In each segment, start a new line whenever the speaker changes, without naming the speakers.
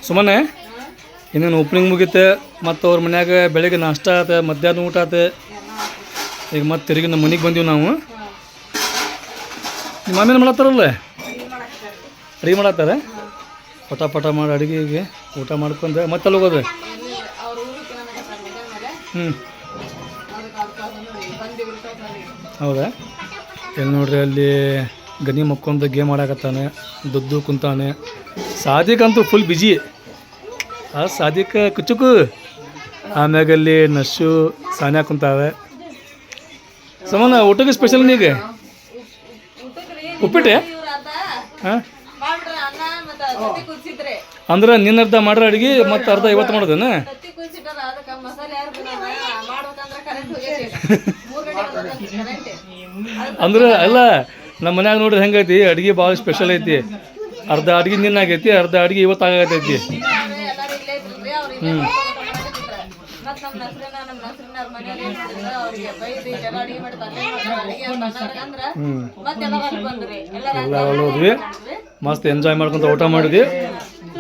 ಸುಮ್ಮನೆ ಇನ್ನೇನು ಓಪನಿಂಗ್ ಮುಗೀತೆ ಮತ್ತು ಅವ್ರ ಮನ್ಯಾಗ ಬೆಳಗ್ಗೆ ನಾಷ್ಟ ಆತ ಮಧ್ಯಾಹ್ನ ಊಟ ಆತ ಈಗ ಮತ್ತೆ ತಿರುಗಿ ನಮ್ಮ ಮನೆಗೆ ಬಂದೀವಿ ನಾವು. ನಿಮ್ಮ ಆಮೇಲೆ ಮಾಡತ್ತಾರಲ್ಲ ಅಡುಗೆ ಮಾಡತ್ತಾರೆ ಪಟ ಮಾಡಿ ಅಡುಗೆಗೆ ಊಟ ಮಾಡ್ಕೊಂಡು ಮತ್ತೆ ಅಲ್ಲಿ ಹೋಗೋದು. ಹೌದಾ ಎಲ್ಲಿ ನೋಡ್ರಿ ಅಲ್ಲಿ ಗನಿ ಮಕ್ಕೊಂದು ಗೇಮ್ ಆಡಕತ್ತಾನೆ, ದುಡ್ಡು ಕುಂತಾನೆ. ಸಾದಿಕಂತೂ ಫುಲ್ ಬಿಜಿ. ಆ ಸಾದಿಕ ಕುಚ್ಚುಕು ಆಮ್ಯಾಗ ಅಲ್ಲಿ ನಶು ಸಾನ್ಯಾ ಕುಂತಾವೆ. ಸಮಾನ ಊಟಕ್ಕೆ ಸ್ಪೆಷಲ್ ನೀಗ ಉಪ್ಪಿಟ್ಟೆ ಹಾಂ ಅಂದ್ರೆ ನಿನ್ನ ಅರ್ಧ ಮಾಡ್ರ ಅಡುಗೆ ಮತ್ತು ಅರ್ಧ ಇವತ್ತು ಮಾಡೋದೇನ? ಅಂದ್ರೆ ಅಲ್ಲ ನಮ್ಮ ಮನ್ಯಾಗ ನೋಡ್ರಿ ಹೆಂಗೈತಿ ಅಡುಗೆ ಭಾಳ ಸ್ಪೆಷಲ್ ಐತಿ. ಅರ್ಧ ಅಡುಗೆ ನಿನ್ನ ಆಗೈತಿ, ಅರ್ಧ ಅಡುಗೆ ಇವತ್ತು ಆಗತೈತಿ. ಎಲ್ಲ ಹೋದ್ವಿ, ಮಸ್ತ್ ಎಂಜಾಯ್ ಮಾಡ್ಕೊಂತ ಊಟ ಮಾಡಿದ್ವಿ.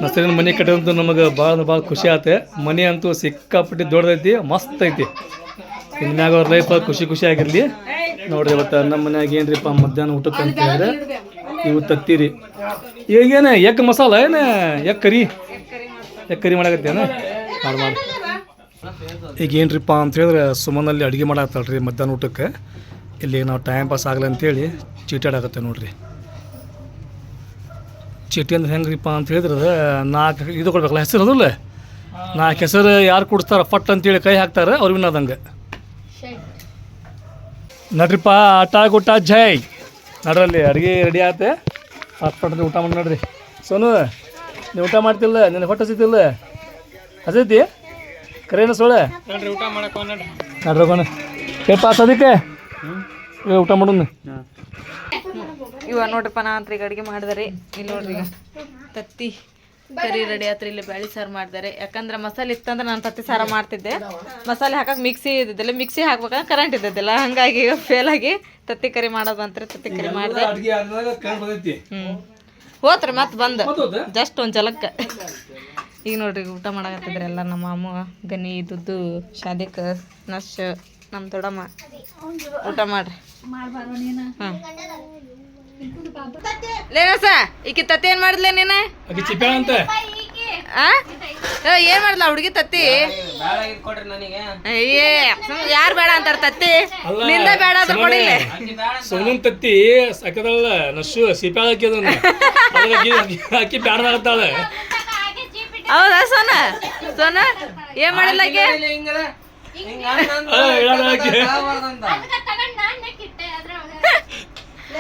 ನಸರಿನ ಮನೆ ಕಟ್ಟಿದಂತೂ ನಮಗೆ ಭಾಳ ಖುಷಿ ಆಯ್ತು. ಮನೆ ಅಂತೂ ಸಿಕ್ಕಾಪಟ್ಟಿ ದೊಡ್ಡದೈತಿ, ಮಸ್ತ್ ಐತಿ. ಇನ್ಮ್ಯಾಗ ಅವ್ರ ಲೈಫ್ ಖುಷಿ ಆಗಿರಲಿ. ನೋಡ್ರಿ ಇವತ್ತು ನಮ್ಮ ಮನ್ಯಾಗ ಏನ್ರಿಪ್ಪ ಮಧ್ಯಾಹ್ನ ಊಟಕ್ಕೆ ಅಂತ ಹೇಳಿದ್ರೆ ಇವು ತತ್ತೀರಿ. ಈಗೇನು ಎಗ್ ಮಸಾಲ ಏನು ಎಗ್ ಕರಿ ಮಾಡಾಕತ್ತೇನ ಮಾಡಿ. ಈಗ ಏನ್ರಿಪ್ಪ ಅಂತ ಹೇಳಿದ್ರೆ ಸುಮ್ಮನಲ್ಲಿ ಅಡುಗೆ ಮಾಡಾಕ್ತಾಳ್ರಿ ಮಧ್ಯಾಹ್ನ ಊಟಕ್ಕೆ. ಇಲ್ಲಿ ನಾವು ಟೈಮ್ ಪಾಸ್ ಆಗಲ್ಲ ಅಂತೇಳಿ ಚೀಟಿ ಆಡಾಕತ್ತೆ ನೋಡ್ರಿ. ಚೀಟಿ ಅಂದ್ರೆ ಹೆಂಗ್ರಿಪ್ಪ ಅಂತ ಹೇಳಿದ್ರೆ 4 ಇದು ಕೊಡ್ಬೇಕಲ್ಲ ಹೆಸರು, ಅದಲ್ಲ 4 ಹೆಸರು ಯಾರು ಕೊಡಿಸ್ತಾರ ಫಟ್ ಅಂತೇಳಿ ಕೈ ಹಾಕ್ತಾರೆ ಅವ್ರಿಗೆ ವಿನ್ನದಂಗೆ. ನಡ್ರಿಪ್ಪ ಆಟ ಗುಟ್ಟ ಜೈ ನಡ್ರಲ್ಲಿ ಅಡುಗೆ ರೆಡಿ ಆಯ್ತೆ. ಫಟ್ ಊಟ ಮಾಡಿ ನೋಡ್ರಿ. ಸೋನು ನೀವು ಊಟ ಮಾಡ್ತಿಲ್ಲ, ನಿನ್ನ ಹೊಟ್ಟೆ ಹಸಿತಿಲ್ಲ ಹಸೈತಿ ಕರೇನ ಸೋಳೆ ನೋಡ್ರಿ ಊಟ ಮಾಡಕ್ಕೆ ನಡ್ರಗೋಣ ಏಪ್ಪ ಸದಿಕ್ಕೆ ಊಟ ಮಾಡೋಣ.
ಇವಾಗ ನೋಡ್ರಿಪ್ಪ ನಾ ಅಂತ ಈಗ ಅಡುಗೆ ಮಾಡಿದಾರೆ. ಇಲ್ಲಿ ನೋಡ್ರಿ ಈಗ ತತ್ತಿ ಕರಿ ರೆಡಿ ಆತ್ರಿ. ಇಲ್ಲಿ ಬ್ಯಾಳಿ ಸಾರು ಮಾಡಿದ್ದಾರೆ. ಯಾಕಂದ್ರೆ ಮಸಾಲೆ ಇತ್ತಂದ್ರೆ ನಾನು ತತ್ತಿ ಸಾರು ಮಾಡ್ತಿದ್ದೆ. ಮಸಾಲೆ ಹಾಕಕ್ಕೆ ಮಿಕ್ಸಿ ಇದ್ದಿದ್ದಿಲ್ಲ, ಮಿಕ್ಸಿ ಹಾಕ್ಬೇಕಂದ್ರೆ ಕರೆಂಟ್ ಇದ್ದಿದ್ದಿಲ್ಲ. ಹಾಗಾಗಿ ಫೇಲ್ ಆಗಿ ತತ್ತಿ ಕರಿ ಮಾಡೋದು ಅಂತಾರೆ. ತತ್ತಿ ಕರಿ ಮಾಡಿದೆ. ಹೋತ್ರಿ ಮತ್ತೆ ಬಂದು ಜಸ್ಟ್ ಒಂದು ಜಲಕ್ಕೆ. ಈಗ ನೋಡ್ರಿ ಊಟ ಮಾಡಕತ್ತಿದ್ರಿ ಎಲ್ಲ ನಮ್ಮ ಅಮ್ಮ, ಗನಿ, ದುಡ್ಡು, ಶಾದಿಕ್, ನಶ್, ನಮ್ಮ ದೊಡ್ಡಮ್ಮ ಊಟ ಮಾಡ್ರಿ. ಹಾಂ ಲೇನಸ ಈಕಿ ತತ್ತಿ ಏನು ಮಾಡಿದ್ಲೆ ನೀನು? ಏನ್ ಮಾಡ್ಲ ಹುಡುಗಿ ತತ್ತಿ? ಯಾರು ಬೇಡ ಅಂತಾರ ತತ್ತಿ? ನಿಂದ ಬೇಡ ಅಂತ ಕೊಡಿಲ್ಲ.
ಸೋನನ್ ತತ್ತಿ ಸಾಕದಲ್ಲ ನಶು ಸಿಪ್ಯಾಳ ಹಾಕಿ ಬ್ಯಾಡ ಆಗತ್ತಾಳೆ.
ಹೌದಾ ಸೋನ? ಸೋನ ಏನ್ ಮಾಡಿಲ್ಲ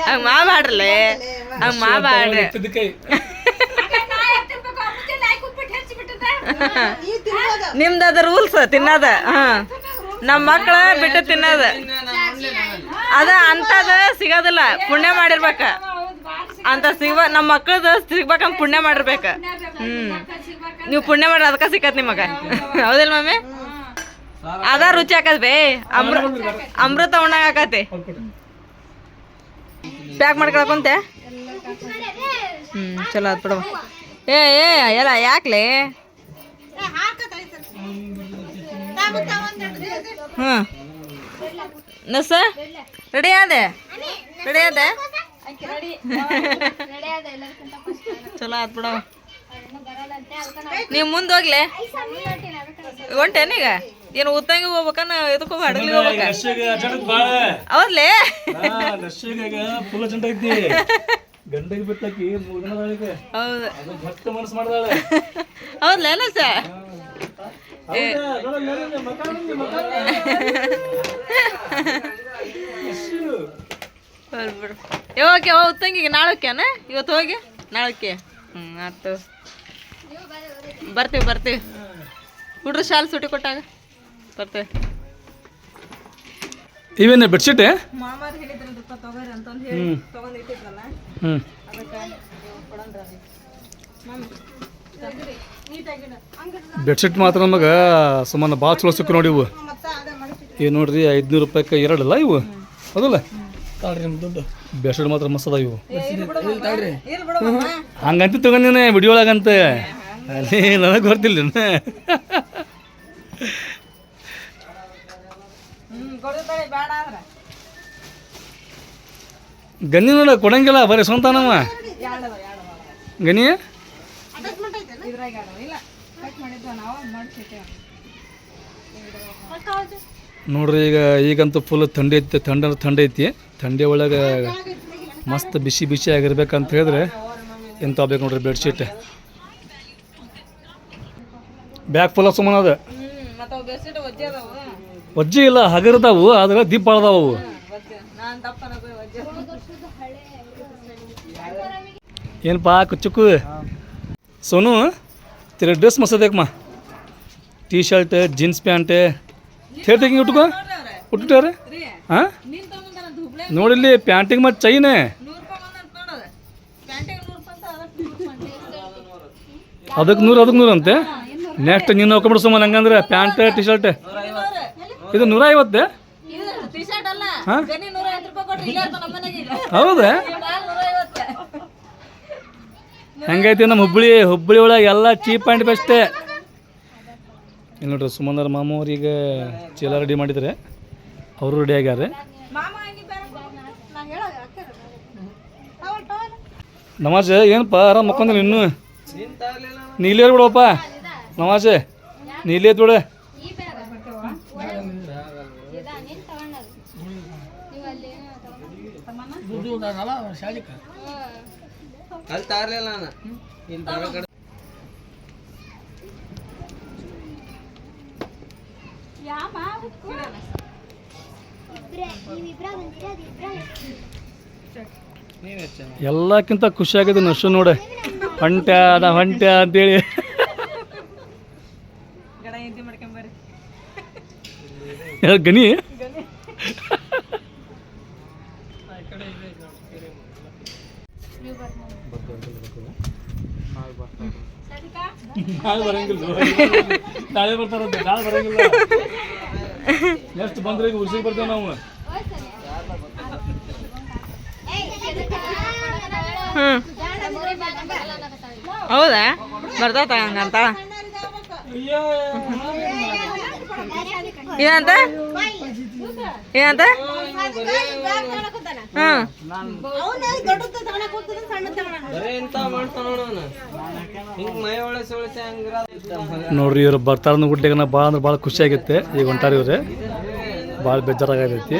ಹಂಗ ಮಾಡಾಡ್ರಲೆ, ಹಂಗ ಮಾಡಾಡ್ರಿ. ನಿಮ್ದ ರೂಲ್ಸ್ ತಿನ್ನದ. ನಮ್ಮ ಮಕ್ಳ ಬಿಟ್ಟು ತಿನ್ನದ ಅದ ಅಂತದ ಸಿಗೋದಿಲ್ಲ. ಪುಣ್ಯ ಮಾಡಿರ್ಬೇಕ ಅಂತ ನಮ್ಮ ಮಕ್ಳದ ಸಿಗ್ಬೇಕಂತ ಪುಣ್ಯ ಮಾಡಿರ್ಬೇಕ. ನೀವು ಪುಣ್ಯ ಮಾಡ್ರಿ ಅದಕ್ಕ ಸಿಕ್ಕತ್ ನಿಮಗ. ಹೌದಿಲ್ಲ ಮಮ್ಮಿ? ಅದ ರುಚಿ ಆಕತ್ ಬೇ. ಅಮೃತ ಉಣ್ಣಾಗ ಆಕತಿ. ಪ್ಯಾಕ್ ಮಾಡ್ಕೊಳಕಂತೆ. ಚಲೋ ಆತ್ ಬಿಡವ. ಏ ಎಲ್ಲ ಯಾಕ್ಲೆ? ನಸ ರೆಡಿ ಆದೆ? ಚಲೋ ಆತ್ ಬಿಡವ. ನೀವು ಮುಂದೆ ಹೋಗ್ಲೆ ಹೊಂಟೇನೀಗ? ಏನು ಉತ್ತಂಗಿ ಹೋಗ್ಬೇಕನ್ನ ಇದಕ್ಕೂ ಹಡಗ್ಲಿ ಹೋಗ್ಬೇಕ? ಹೌದ್ಲೇ
ಗಂಡಗೆ ಬಿಟ್ಟಾಕಿ
ಹೌದು
ಭಕ್ತ ಮನಸ್ಸು ಮಾಡ್ದಾಳೆ.
ಹೌದ್ಲೇ ನಸ? ಬಿಡು ಯಾವಾಗ ಉತ್ತಂಗಿಗೆ ನಾಳಕ್ಕೆನ? ಇವತ್ತು ಹೋಗಿ ನಾಳಕ್ಕೆ. ಆಯ್ತು ಬರ್ತೀವಿ. ಹುಡ್ರು ಶಾಲೆ ಸೂಟಿ ಕೊಟ್ಟಾಗ ಬರ್ತೇವೆ.
ಇವೇನು ಬೆಡ್ಶೀಟ್?
ಮಾಮಾರು ಹೇಳಿದ್ರಲ್ಪ ತಗೋರಿ ಅಂತಂದು ಹೇಳಿ ತಗೊಂಡಿಟ್ಟಿದ್ರಲ್ಲ ಅದಕ್ಕೆ
ಬೆಡ್ಶೀಟ್ ಮಾತ್ರ ನಮಗೆ ಸುಮಾರು ಭಾಳ ಚಲೋ ಸಿಕ್ಕು ನೋಡಿ. ಇವು ಇವು ನೋಡ್ರಿ 500 ರೂಪಾಯಿಗೆ 2 ಅಲ್ಲ ಇವು, ಹೌದಲ್ಲ? ತಾಳ್ರಿ ನಿಮ್ಮ ದುಡ್ಡು. ಬೆಡ್ಶೀಟ್ ಮಾತ್ರ ಮಸ್ತ್ ಅದ ಇವು. ಹಂಗಂತ ತಗೊಂಡಿನ ವಿಡಿಯೋ ಒಳಗಂತ ಅಲ್ಲಿ ನನಗೆ ಗೊತ್ತಿಲ್ಲ ಗನಿ ನೋಡ ಕೊಡಂಗಿಲ್ಲ ಬರೀ ಸ್ವಂತನವ ಗನಿ ನೋಡ್ರಿ ಈಗಂತೂ ಫುಲ್ ಥಂಡಿ ಐತಿ ಥಂಡಿ ಐತಿ ಥಂಡಿ ಒಳಗೆ ಮಸ್ತ್ ಬಿಸಿ ಆಗಿರ್ಬೇಕಂತ ಹೇಳಿದ್ರೆ ಎಂತ ಬೇಕು ನೋಡ್ರಿ ಬೆಡ್ಶೀಟ್ ಬ್ಯಾಗ್ ಫುಲ್ ಸುಮ್ಮನೆ ಅದ ವಜ್ಜಿ ಇಲ್ಲ ಹಗರ್ದಾವು ಆದ್ರೆ ದೀಪ ಅಳದಾವು ಅವು ಏನಪ್ಪಾ ಕುಚ್ಚುಕು ಸೋನು तेरा ड्रेस मस्त देख माँ टी शर्ट जीन्स पैंट ಥೇಟಿಂಗ್ ಉಟ್ಟಾರೆ ಹಾಂ ನೋಡಿಲ್ಲಿ ಪ್ಯಾಂಟಿಗೆ ಮತ್ತು ಚೈನೆ ಅದಕ್ಕೆ ನೂರು ಅಂತೆ ನೆಕ್ಸ್ಟ್ ನೀನು ನೋಡ್ಕೊಂಬಿಡು ಸುಮ್ಮನೆ ಹಂಗಂದ್ರೆ ಪ್ಯಾಂಟ್ ಟಿ ಶರ್ಟ್ ಇದು 150 ಹಾಂ ಹೌದಾ ಹೆಂಗೈತಿ ನಮ್ಮ ಹುಬ್ಬಳ್ಳಿ ಒಳಗೆ ಎಲ್ಲ ಚೀಪ್ ಆ್ಯಂಡ್ ಬೆಸ್ಟೇ ಇಲ್ಲಿ ನೋಡ್ರಿ ಸುಮಂದರ ಮಾಮ ಅವ್ರಿಗೆ ಚೀಲ ರೆಡಿ ಮಾಡಿದರೆ ಅವರು ರೆಡಿ ಆಗ್ಯಾರ ನಮಾಜ್ ಏನಪ್ಪ ಆರಾಮ್ ಮಕ್ಕೊಂದಿಲ್ಲ ಇನ್ನೂ ನೀಲೇ ಬಿಡಪ್ಪ ನಮಾಜ್ ನೀಲೇ ಬಿಡ ಎಲ್ಲಕ್ಕಿಂತ ಖುಷಿಯಾಗಿದೆ ನಶು ನೋಡ ಹೊಂಟ್ಯ ಅಂತೇಳಿ ಗನಿ ನಾಳೆ ಬರ್ತಾರಂತೆ ನಾಳೆ ಬರಂಗಿಲ್ಲ ನೆಕ್ಸ್ಟ್ ಬಂದ್ರೆ ಈಗ ಉರ್ಸಿಗೆ ಬರ್ತೇವೆ ನಾವು
ಹೌದಾ ಬರ್ತಾವ ಹಂಗಂತ ಏನಂತ ಏನಂತ
ನೋಡ್ರಿ ಇವ್ರು ಬರ್ತಾರ ಗುಡ್ಡೆಗನ ಭಾಳ ಅಂದ್ರೆ ಭಾಳ ಖುಷಿ ಆಗೈತೆ ಈಗ ಹೊಂಟಾರ ಇವ್ರೆ ಭಾಳ ಬೇಜಾರಾಗೈತಿ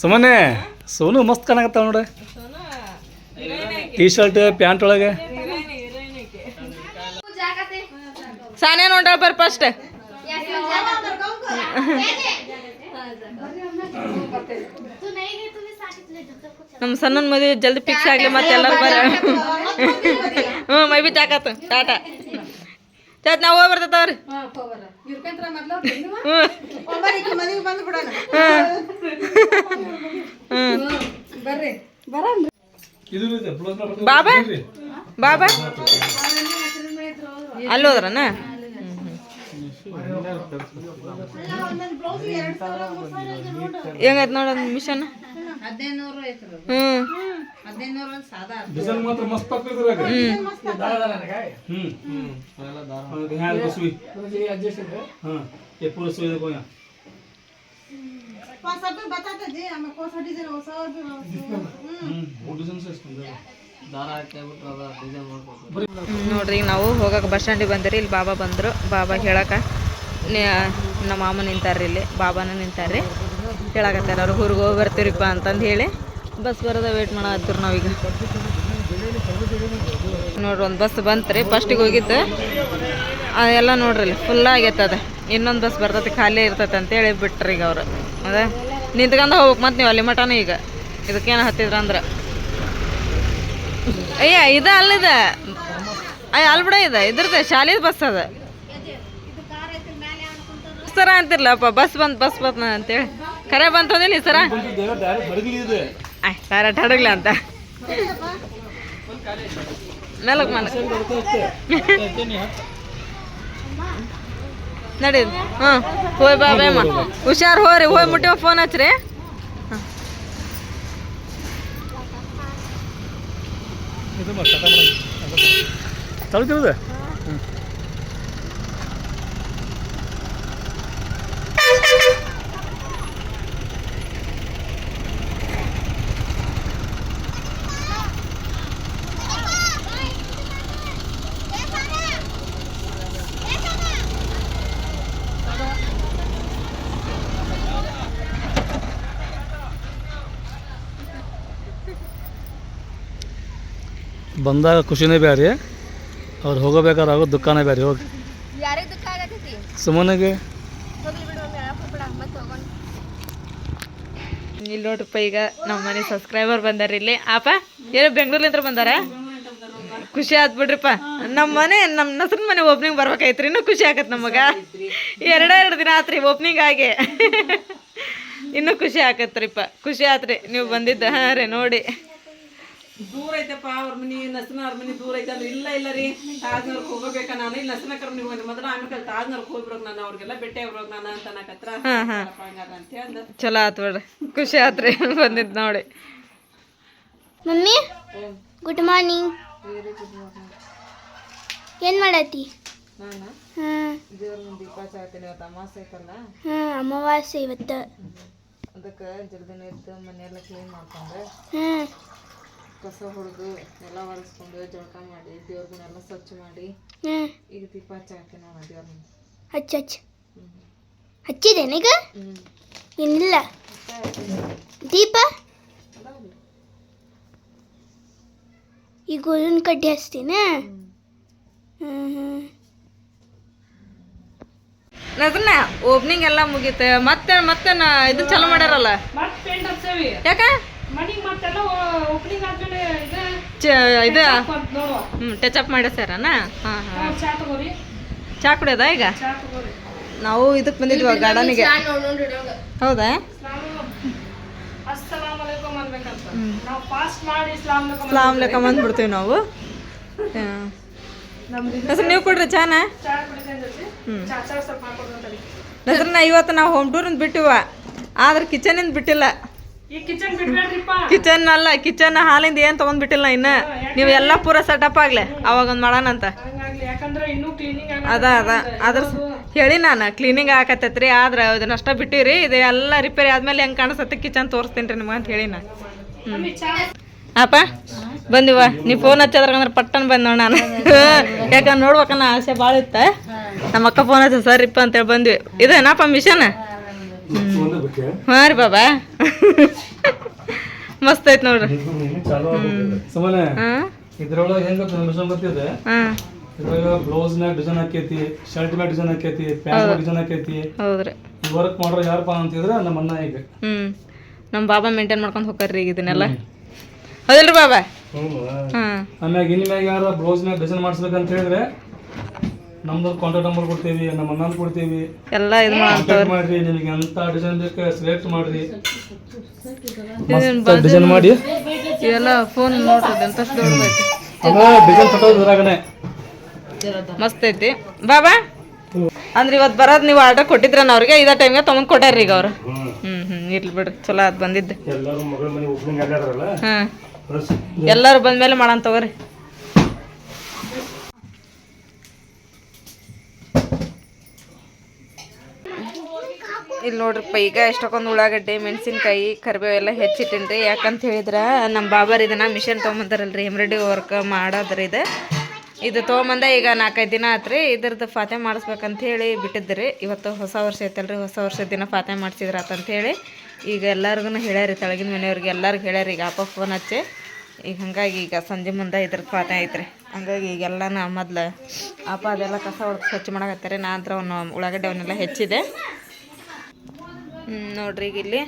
ಸುಮ್ಮನೆ ಸೋನು ಮಸ್ತ್ ಕಾಣಕತ್ತಾವ ನೋಡ ಟಿ ಶರ್ಟ್ ಪ್ಯಾಂಟ್ ಒಳಗೆ
ಸಾನೇ ನೋಡ್ರ ಬರ್ ಫಸ್ಟ್ ನಮ್ಮ ಸಣ್ಣನ ಮದುವೆ ಜಲ್ದಿ ಫಿಕ್ಸ್ ಆಗ್ಲಿ ಮತ್ತೆ ಎಲ್ಲರೂ ಬರ ಮೈ ಬಿ ಜಾಕತ್ ಟಾಟಾ ಚಾತ್ ನಾವು ಹೋಗಿ ಬರ್ತೇವ್ರಿ ಬಾಬಾ ಬಾಬಾ ಅಲ್ಲಿ ಹೋದ್ರನ ಹೆಂಗೈತೆ ನೋಡ ಮಿಷನ್ ನೋಡ್ರಿ ನಾವು ಹೋಗಕ್ಕೆ ಬಸ್ ಸ್ಟ್ಯಾಂಡಿಗೆ ಬಂದಿರಿ ಇಲ್ಲಿ ಬಾಬಾ ಬಂದರು ಬಾಬಾ ಹೇಳಕ ನಮ್ಮ ಮಾಮ ನಿಂತಾರ್ರಿ ಇಲ್ಲಿ ಬಾಬಾನ ನಿಂತಾರ್ರಿ ಹೇಳಕತ್ತಾರ ಅವ್ರು ಊರಿಗೆ ಹೋಗಿ ಬರ್ತೀರಿಪ್ಪ ಅಂತಂದು ಹೇಳಿ ಬಸ್ ಬರೋದ ವೇಟ್ ಮಾಡತ್ತೀರಿ ನಾವೀಗ ನೋಡ್ರಿ ಒಂದು ಬಸ್ ಬಂತ್ರಿ ಫಸ್ಟಿಗೆ ಹೋಗಿತ್ತು ಅದೆಲ್ಲ ನೋಡ್ರಿ ಇಲ್ಲಿ ಫುಲ್ ಆಗೈತೆ ಅದು ಇನ್ನೊಂದು ಬಸ್ ಬರ್ತೈತಿ ಖಾಲಿ ಇರ್ತೈತೆ ಅಂತೇಳಿ ಬಿಟ್ರಿ ಈಗ ಅವ್ರು ಅದ ನಿಂತ್ಕೊಂಡು ಹೋಗ್ಬೇಕು ಮತ್ತು ನೀವು ಅಲ್ಲಿ ಮಟನೂ ಈಗ ಇದಕ್ಕೇನು ಹತ್ತಿದ್ರ ಅಂದ್ರೆ ಅಯ್ಯ ಇದ ಅಲ್ಲಿದ ಅಲ್ಲಿ ಬಿಡ ಇದೆ ಇದ್ರದ್ದು ಶಾಲೆ ಬಸ್ ಅದ ಸರ ಅಂತಿರ್ಲಪ್ಪ ಬಸ್ ಬಂತ ಅಂತೇಳಿ ಖರೆ ಬಂತದಿಲ್ಲ ಈ ಸರ ಡೈರೆಕ್ಟ್ ಹಡಗ್ಲಿ ಅಂತ ಮೇಲಕ್ಕೆ ನಡೀದು ಹಾಂ ಹೋಯ್ ಬಾಬಾ ಹುಷಾರು ಹೋರಿ ಹೋಯ್ ಮುಟ್ಟಿ ಫೋನ್ ಹಚ್ರಿ ಹಾಂ
ಇದು ಮಾಡಿ ಸ್ಟಾರ್ಟ್ ಮಾಡೋಣ ತಳ್ತಿರೋದು ಹ್ಞೂ ಬಂದಾಗ ಖುಷಿನೇ ಬೇರೆ ಅವ್ರು ಹೋಗಬೇಕಾದ್ರೆ ಆಗೋ ದುಃಖನೇ ಬೇರೆ ಹೋಗಿ
ಯಾರಿಗೆ ದುಃಖ ಆಗತೈತಿ
ಸುಮ್ಮನೆಗೆ
ಹೋಗ್ಲಿ ಬಿಡು ಮಮ್ಮಿ ಅಳಕ್ಕೆ ಹೋಗ್ಬೇಡ ಮತ್ತೆ ಹೋಗೋಣ
ಇಲ್ಲಿ ನೋಡ್ರಪ್ಪ ಈಗ ನಮ್ಮ ಮನೆ ಸಬ್ಸ್ಕ್ರೈಬರ್ ಬಂದಾರ ಇಲ್ಲಿ ಆಪ ಏನೋ ಬೆಂಗಳೂರ್ಲಿಂದ ಬಂದಾರ ಖುಷಿ ಆತ್ ಬಿಡ್ರಿಪ್ಪ ನಮ್ಮ ಮನೆ ನಮ್ಮ ನಸರನ ಮನೆ ಓಪನಿಂಗ್ ಬರ್ಬೇಕಾಯ್ತ್ರಿ ಇನ್ನೂ ಖುಷಿ ಆಗತ್ತೆ ನಮಗ ಎರಡು ದಿನ ಆತ್ರಿ ಓಪನಿಂಗ್ ಆಗಿ ಇನ್ನೂ ಖುಷಿ ಆಕತ್ರಿಪ್ಪ ಖುಷಿ ಆತ್ರಿ ನೀವು ಬಂದಿದ್ದ ಹಾಂ ರೀ ನೋಡಿ
ದೂರ ಐತಪ್ಪ ಅವ್ರ ಮನಿ ನಸನ ಅವ್ರ ಮನಿ ದೂರ ಐತಂದ್ರೆ ಇಲ್ಲ ರೀ ತಾಜ್ನವ್ರಿಗೆ ಹೋಗಬೇಕ ನಾನು ಇಲ್ಲಿ ನಸನ ಕರ್ಕೊಂಡು ಹೋಗಿ ಮೊದಲು ಆಮೇಲೆ ತಾಜ್ನವ್ರಿಗೆ ಹೋಗ್ಬಿಡೋಕೆ ನಾನು ಅವ್ರಿಗೆಲ್ಲ ಭೇಟಿ ಆಗ್ಬಿಡೋಕೆ ನಾನು ಅಂತ ಅನ್ನಕತ್ರ ಹಂಗಾರ ಅಂತ ಅಂದ
ಚಲೋ ಆತ್ ಬಿಡ್ರಿ ಖುಷಿ ಆತ್ರಿ ಬಂದಿದ್ದು ನೋಡಿ
ಮಮ್ಮಿ ಗುಡ್ ಮಾರ್ನಿಂಗ್ ಏನು ಮಾಡತ್ತಿ
ನಾನು
ಹಾಂ
ದೇವ್ರ ಮುಂದೆ ದೀಪ ಚಾಡ್ತೀನಿ ಇವತ್ತು ಅಮಾವಾಸ್ಯೆ ಐತಲ್ಲ
ಹಾಂ ಅಮಾವಾಸ್ಯೆ ಇವತ್ತು
ಅದಕ್ಕೆ ಜಲ್ದಿನ ಎದ್ದು ಮನೆಯೆಲ್ಲ ಕ್ಲೀನ್ ಮಾಡ್ಕೊಂಡು
ಹಾಂ
ಕಸ ಹೊಡೆದು ಎಲ್ಲ ಒರೆಸ್ಕೊಂಡು ಜಳಕ ಮಾಡಿ ದೇವ್ರನ್ನೆಲ್ಲ ಸ್ವಚ್ಛ ಮಾಡಿ
ಹಾಂ
ಈಗ ದೀಪ ಹಚ್ಚಾಕ್ತೀನಿ ನಾನು ದೇವ್ರ ಮುಂದೆ
ಹಚ್ಚ ಹಚ್ಚಿದೇನೀಗ ಏನಿಲ್ಲ ದೀಪ ಈಗ ಗೋಧನ್ ಕಡ್ಡಿ ಹಚ್ತೀನ ಹ್ಞೂ ಹ್ಞೂ
ನಸನ ಓಪನಿಂಗ್ ಎಲ್ಲ ಮುಗೀತ ಮತ್ತೆ ಮತ್ತೆ ಇದು ಚಲೋ ಮಾಡ್ಯಾರಲ್ಲ ಯಾಕ ಇದು ಟಚ್ ಅಪ್ ಮಾಡ್ಯಾರನ ಹಾಂ ಹಾಂ ಚಾ ಕುಡಿಯೋದಾ ಈಗ ನಾವು ಇದಕ್ಕೆ ಬಂದಿದ್ವಿ ಗಾರ್ಡನಿಗೆ ಹೌದಾ ಇಸ್ಲಾಂ ಲೆಕ್ಕ ಬಂದ್ಬಿಡ್ತೀವಿ ನಾವು ಹೆಸರು ನೀವು ಕೊಡ್ರಿ ಚಾನ ಹೆಸರನ್ನ ಇವತ್ತು ನಾವು ಹೋಮ್ ಟೂರಿಂದ ಬಿಟ್ಟಿವ ಆದ್ರೆ ಕಿಚನಿಂದ ಬಿಟ್ಟಿಲ್ಲ ಕಿಚನ್ ಅಲ್ಲ ಕಿಚನ್ ಹಾಲಿಂದ ಏನು ತೊಗೊಂಡ್ಬಿಟ್ಟಿಲ್ಲ ಇನ್ನು ನೀವು ಎಲ್ಲ ಪೂರ ಸೆಟಪ್ ಆಗ್ಲೆ ಅವಾಗ ಒಂದು ಮಾಡೋಣ ಅಂತ ಅದ್ರ ಹೇಳಿ ನಾನು ಕ್ಲೀನಿಂಗ್ ಆಕತ್ತೈತ್ರಿ ಆದ್ರೆ ಇದನ್ನಷ್ಟ ಬಿಟ್ಟಿರಿ ಇದು ಎಲ್ಲ ರಿಪೇರಿ ಆದ್ಮೇಲೆ ಹೆಂಗೆ ಕಾಣಿಸತ್ತೆ ಕಿಚನ್ ತೋರಿಸ್ತೀನಿ ರೀ ನಿಮಗೆ ಅಂತ ಹೇಳಿ ನಾನು ಅಪ್ಪ ಬಂದಿವ ನೀವು ಫೋನ್ ಹಚ್ಚದ್ರಂದ್ರೆ ಪಟ್ಟನ್ ಬಂದ್ ನೋಡ್ ನಾನು ಯಾಕಂದ್ರೆ ನೋಡ್ಬೇಕನ್ನ ಆಸೆ ಭಾಳ ಇತ್ತ ನಮ್ಮ ಅಕ್ಕ ಫೋನ್ ಹಚ್ಚ ಸರಿಪ್ಪ ಅಂತೇಳಿ ಬಂದ್ವಿ ಇದೇನಪ್ಪ ಮಿಷನ್ ಹಾಂ ರೀ ಬಾಬಾ ಮಸ್ತ್ ಐತ್ ನೋಡ್ರಿ
ಇದ್ರೊಳಗೆ ಹೆಂಗ ಮಿಷನ್ ಬರ್ತಿದೆ ಇದ್ರಾಗ ಬ್ಲೌಸ್ ಮ್ಯಾಗ ಡಿಸೈನ್ ಹಾಕೈತಿ ಶರ್ಟ್ ಮ್ಯಾಗ ಡಿಸೈನ್ ಹಾಕೈತಿ ಪ್ಯಾಂಟ್ ಮ್ಯಾಗ ಡಿಸೈನ್ ಹಾಕೈತಿ
ಹೌದ್ರಿ
ವರ್ಕ್ ಮಾಡೋರು ಯಾರಪ್ಪ ಅಂತಿದ್ರೆ ನಮ್ಮ ಅಣ್ಣ ಈಗ
ನಮ್ಮ ಬಾಬಾ ಮೇಂಟೈನ್ ಮಾಡ್ಕೊಂಡು ಹೋಗ್ರಿ ಈಗ ಇದನ್ನೆಲ್ಲ ಹೌದಿಲ್ರಿ ಬಾಬಾ
ಆಮ್ಯಾಗ ಇನ್ ಮ್ಯಾಗ ಯಾರ ಬ್ಲೌಸ್ ಮ್ಯಾಗ ಡಿಸೈನ್ ಮಾಡಿಸ್ಬೇಕಂತ ಹೇಳಿದ್ರೆ ನಮ್ದು ಕಾಂಟ್ಯಾಕ್ಟ್ ನಂಬರ್ ಕೊಡ್ತೀವಿ ನಮ್ಮ ಅಣ್ಣನ ಕೊಡ್ತೀವಿ
ಎಲ್ಲ ಇದು
ಮಾಡ್ರಿ ನಿಮಗೆ ಎಂತ ಡಿಸೈನ್ ಬೇಕು ಸೆಲೆಕ್ಟ್ ಮಾಡ್ರಿ ಡಿಸೈನ್ ಮಾಡಿ
ಇವೆಲ್ಲ ಫೋನ್ ನೋಡ್ರಿ ಎಂತ ದೊಡ್ಡದೈತಿ
ಡಿಸೈನ್ ತಗೋದ್ರಾಗನೆ
ಮಸ್ತ್ ಐತಿ ಬಾಬಾ ಅಂದ್ರೆ ಇವತ್ತು ಬರೋದು ನೀವು ಆರ್ಡರ್ ಕೊಟ್ಟಿದ್ರನ ಅವ್ರಿಗೆ ಇದೇ ಟೈಮ್ಗೆ ತೊಗೊಂಡ್ ಕೊಟ್ಟಾರ ಈಗ ಅವ್ರು ಇರ್ಲಿ ಬಿಡ್ರಿ ಚಲೋ ಅದು ಬಂದಿದ್ದು ಹಾಂ ಎಲ್ಲರೂ ಬಂದ್ಮೇಲೆ ಮಾಡೋಣ ತಗೋರಿ ಇಲ್ಲಿ ನೋಡ್ರಿಪ್ಪ ಈಗ ಎಷ್ಟೊಂದು ಉಳ್ಳಾಗಡ್ಡೆ ಮೆಣಸಿನ್ಕಾಯಿ ಕರಿಬೇವು ಎಲ್ಲ ಹೆಚ್ಚಿಟ್ಟಿನಿ ರೀ ಯಾಕಂತ ಹೇಳಿದ್ರೆ ನಮ್ಮ ಬಾಬಾರ್ ಇದನ್ನ ಮಿಷನ್ ತೊಗೊಂಬಂದಾರಲ್ರಿ ಎಂಬ್ರಾಯ್ಡ್ರಿ ವರ್ಕ್ ಮಾಡೋದ್ರಿ ಇದು ತೊಗೊಂಬಂದ ಈಗ 4-5 ದಿನ ಆತ್ರಿ ಇದ್ರದ್ದು ಫಾತೆ ಮಾಡಿಸ್ಬೇಕಂತ ಹೇಳಿ ಬಿಟ್ಟಿದ್ರಿ ಇವತ್ತು ಹೊಸ ವರ್ಷ ಐತಲ್ರಿ ಹೊಸ ವರ್ಷದ ದಿನ ಫಾತೆ ಮಾಡಿಸಿದ್ರ ಅಂತ ಹೇಳಿ ಈಗ ಎಲ್ಲರಿಗೂ ಹೇಳ್ಯಾರಿ ತಳಗಿನ ಮನೆಯವ್ರಿಗೆ ಎಲ್ಲರಿಗೂ ಹೇಳ್ಯಾರಿ ಈಗ ಅಪ್ಪ ಫೋನ್ ಹಚ್ಚಿ ಈಗ ಹಂಗಾಗಿ ಈಗ ಸಂಜೆ ಮುಂದೆ ಇದ್ರದ್ದು ಫಾತೆ ಐತ್ರಿ ಹಂಗಾಗಿ ಈಗೆಲ್ಲ ನಾ ಮೊದ್ಲು ಅಪ್ಪ ಅದೆಲ್ಲ ಕಸ ಹೊಡೆದು ಸ್ವಚ್ಛ ಮಾಡಕತ್ತಾರೆ ನಾ ಹತ್ರ ಅವನು ಉಳ್ಳಾಗಡ್ಡೆ ಅವನ್ನೆಲ್ಲ ಹೆಚ್ಚಿದೆ ನೋಡ್ರಿ ಈಗ ಇಲ್ಲಿ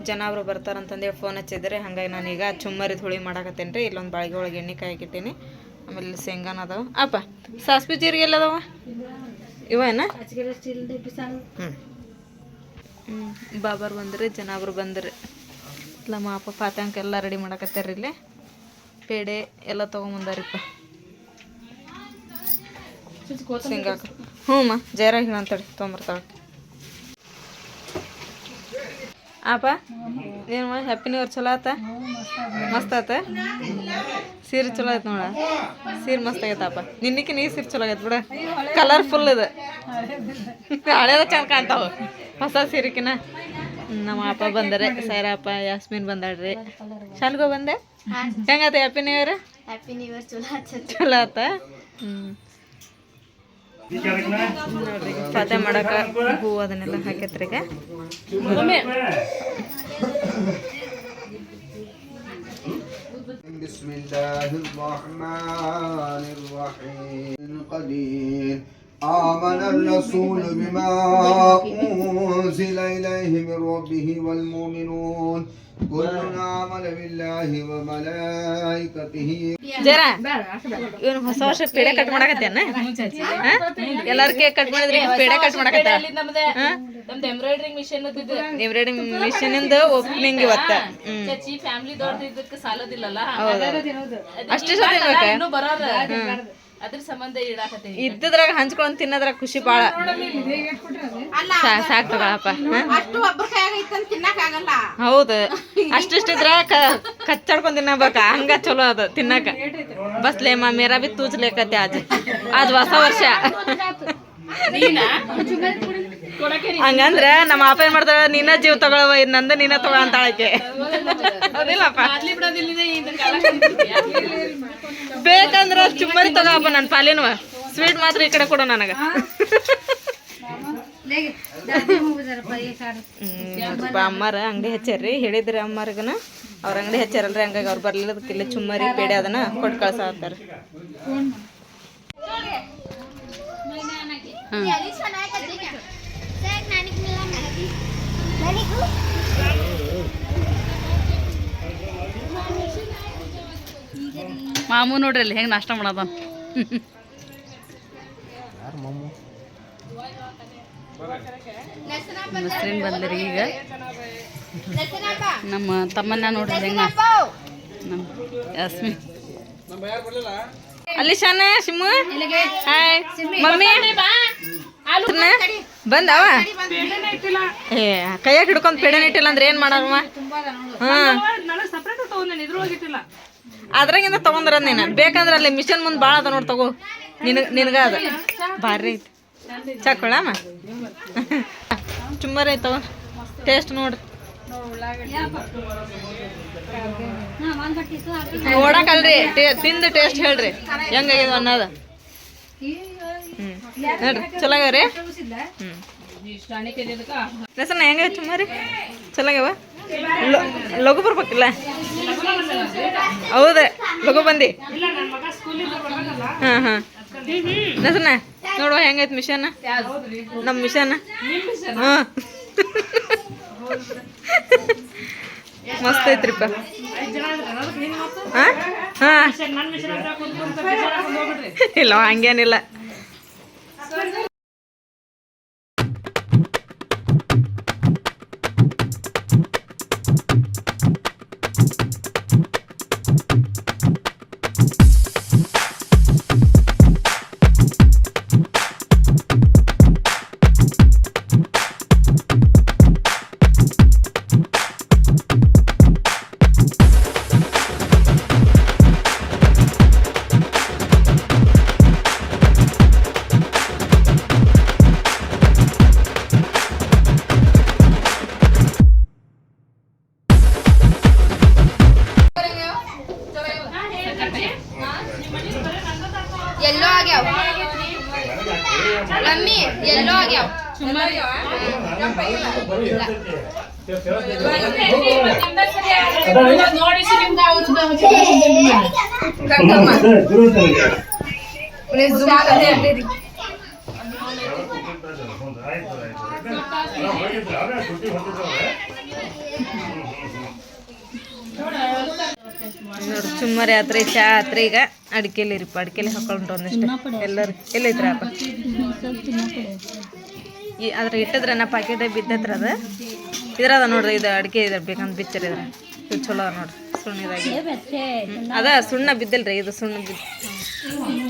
ಜನ ಅವರು ಬರ್ತಾರಂತಂದೇಳಿ ಫೋನ್ ಹಚ್ಚಿದ್ರೆ ಹಂಗಾಗಿ ನಾನೀಗ ಚುಮ್ಮರಿದ ಹುಳಿ ಮಾಡಾಕತ್ತೇನೆ ರೀ ಇಲ್ಲೊಂದು ಬಾಳಿಗೆ ಒಳಗೆ ಎಣ್ಣೆ ಕಾಯಿಕಿಟ್ಟೀನಿ ಆಮೇಲೆ ಶೇಂಗಾನ ಅದಾವ ಅಪ್ಪ ಸಾಸ್ವಿ ಜೀರಿಗೆ ಎಲ್ಲ ಅದಾವ ಇವೇನ ಬಾಬಾರು ಬಂದ್ರಿ ಜನಾಬ್ರು ಬಂದ್ರಿ ನಮ್ಮ ಅಪ್ಪ ಪಾತ್ಯಾಂಕ ಎಲ್ಲ ರೆಡಿ ಮಾಡಕತ್ತಾರ ಇಲ್ಲಿ ಪೇಡೆ ಎಲ್ಲ ತೊಗೊಂಬಂದಾರಿಪ್ಪ ಶೇಂಗಾಕ ಹ್ಞೂ ಜಯರಾಗಿ ಅಂತೇಳಿ ತೊಗೊಂಬರ್ತಾಳೆ ಅಪ್ಪ ಏನು ಮಾಡಿ ಹ್ಯಾಪಿ ನ್ಯೂ ಇಯರ್ ಚಲೋ ಆತ ಮಸ್ತ್ ಆತ ಸೀರೆ ಚಲೋ ಆಯ್ತು ನೋಡ ಸೀರೆ ಮಸ್ತ್ ಆಗೈತಪ್ಪ ನಿನ್ನಕ್ಕೆ ನೀ ಸೀರೆ ಚಲೋ ಆಗೈತೆ ಬಿಡ ಕಲರ್ಫುಲ್ ಇದು ಹಳೇದ ಚಂದ ಕಾಣ್ತಾವ ಹೊಸ ಸೀರೆಕಿನ ನಮ್ಮ ಅಪ್ಪ ಬಂದರೆ ಸೈರಪ್ಪ ಯಾಸ್ಮಿನ್ ಬಂದಾಳ್ರಿ ಶಾಲ್ಗೋ ಬಂದೆ ಹೆಂಗಾತ happy new year
happy new year
ಚಲೋ ಆತ ನೋಡ್ರಿ ಪಾತೆ ಮಾಡಕ ಹೂ ಅದನ್ನೆಲ್ಲ ಹಾಕೈತ್ರಿ ಈಗ
بسم الله الرحمن الرحيم قدير آمن الرسول بما أنزل إليه من ربه والمؤمنون كل آمن بالله وملائكته
ಜರ ಇವನು ಹೊಸ ವರ್ಷ ಪೇಡೆ ಕಟ್ ಮಾಡಕತ್ತೇನ ಎಲ್ಲಾರ ಕೇಕ್ ಕಟ್ ಮಾಡಿದ್ರಿ ಪೇಡೆ ಕಟ್ ಮಾಡಕತ್ತ ಎಂಬ್ರಾಯ್ಡ್ರಿಂಗ್ ಮಿಷನ್ ಇಂದ ಓಪನಿಂಗ್ ಇವತ್ತ
ಫ್ಯಾಮಿಲಿ ದೊಡ್ಡದಕ್ಕೆ ಸಾಲದಿಲ್ಲಲ್ಲ
ಅಷ್ಟೇ ಸತಿ
ಅದ್ರ ಸಂಬಂಧ ಇಡಾಕತ್ತೀನಿ
ಇದ್ದದ್ರಾಗ ಹಂಚ್ಕೊಂಡ್ ತಿನ್ನದ್ರಾಗ ಖುಷಿ ಬಾಳ ಸಾಕ್ ತಗೊಳಪ್ಪ ಹೌದು ಅಷ್ಟಿಷ್ಟಿದ್ರ ಕಚ್ಚಾಡ್ಕೊಂಡ್ ತಿನ್ನಬೇಕ ಹಂಗ ಚಲೋ ಅದ ತಿನ್ನಕ ಬಸ್ಲೇಮ ಮೇರಾ ಬಿ ತೂಚ್ಲೇಕತ್ತೆ ಅದ್ ಹೊಸ ವರ್ಷ ಹಂಗಂದ್ರ ನಮ್ಮ ಅಪ್ಪ ಏನ್ ಮಾಡ್ತಾಳ ನೀನ ಜೀವ ತಗೊಳವ ನಂದ ನೀನ ತಗೋ ಅಂತ ಆಕೆ ಹೌದಿಲ್ಲಪ್ಪ ಬೇಕಂದ್ರ ಚುಮ್ಮರಿ ತಗೋಪ್ಪ ನನ್ ಪಾಲಿನವ ಸ್ವೀಟ್ ಮಾತ್ರ ಈ ಕಡೆ ಕೊಡು ನನಗ ಅಮ್ಮಾರ ಅಂಗಡಿ ಹಚ್ಚಾರ್ರಿ ಹೇಳಿದ್ರಿ ಅಮ್ಮಾರ್ಗನ ಅವ್ರ ಅಂಗಡಿ ಹಚ್ಚಾರಲ್ರಿ ಹಂಗಾಗಿ ಅವ್ರು ಬರ್ಲಿಲ್ಲದಕ್ಕೆ ಇಲ್ಲಿ ಚುಮ್ಮರಿ ಪೇಡೆ ಅದನ್ನ ಕೊಟ್ಟು ಕಳ್ಸಾತಾರ
ಮಾಮೂ ನೋಡ್ರಿ ಅಲ್ಲಿ ಹೆಂಗ್ ನಾಷ್ಟ ಮಾಡೋದ ಮಸ್ರಿನ್ ಬಂದ್ರಿ ಈಗ ನಮ್ಮ ತಮ್ಮನ್ನ ನೋಡ್ರಿ ಹೆಂಗ ನಮ್ಮ ಯಾಸ್ಮಿನ್
ಅಲ್ಲಿ ಶಾನ ಶಿಮ್ಮು ಹಾಯ್ ಮಮ್ಮಿ ಬಂದವ ಏ ಕೈಯಾಗ ಹಿಡ್ಕೊಂಡ್ ಪೇಡೆನ ಇಟ್ಟಿಲ್ಲ ಅಂದ್ರೆ ಏನ್ ಮಾಡಲ್ವ ಅದ್ರಾಗಿಂದ ತಗೊಂಡ್ರ ನೀನು ಬೇಕಂದ್ರ ಅಲ್ಲಿ ಮಿಷನ್ ಮುಂದೆ ಭಾಳ ಅದ ನೋಡಿ ತಗೋ ನಿನಗ ಅದ ಭಾರಿ ಐತಿ ಚಾಕೊಳಮ್ಮ ಚುಮ್ಮರಿ ಐತವ ಟೇಸ್ಟ್ ನೋಡ್ರಿ ನೋಡಕಲ್ರಿ ತಿಂದು ಟೇಸ್ಟ್ ಹೇಳ್ರಿ ಹೆಂಗಾಗ್ಯದ ಅನ್ನೋದ ನೋಡ್ರಿ ಚಲೋ ಆಗ್ಯಾವ್ರಿ ಹೆಸನ ಹೆಂಗ ಚುಮ್ಮರಿ ಚಲೋ ಆಗ್ಯಾವ ಲಘು ಬರ್ಬೇಕಿಲ್ಲ ಹೌದ ಲಘು ಬಂದಿ ಹಾಂ ಹಾಂ ಹೆಸನ ನೋಡುವ ಹೆಂಗೈತಿ ಮಿಷನ್ ನಮ್ಮ ಮಿಷನ್ ಹಾಂ ಮಸ್ತ್ ಐತ್ರಿಪ್ಪ ಹಾಂ ಹಾಂ ಇಲ್ಲ ಹಂಗೇನಿಲ್ಲ
येलो आ गया मम्मी येलो आ गया
ನೋಡ್ರಿ ಚುಮ್ಮರಿ ಆತ್ರಿ ಚಾ ಆತ್ರಿ ಈಗ ಅಡಿಕೆಲಿರಿಪ್ಪ ಅಡಿಕೆಲಿ ಹಾಕೊಂಡು ಒಂದಿಷ್ಟು ಎಲ್ಲರೂ ಎಲ್ಲೈತ್ರಪ್ಪ ಅದ್ರ ಇಟ್ಟದ್ರ ನಾ ಪಾಕೆಟ್ ಬಿದ್ದತ್ರ ಅದ ಇದ್ರದ ನೋಡ್ರಿ ಇದು ಅಡಿಕೆ ಇದ್ರ ಬೇಕಂತ ಬಿಚ್ಚರಿದ್ರ ಇದು ಚಲೋ ನೋಡ್ರಿ ಸುಣ್ಣದಾಗಿ ಅದ ಸುಣ್ಣ ಬಿದ್ದಿಲ್ರಿ ಇದು ಸುಣ್ಣ ಬಿದ್ದು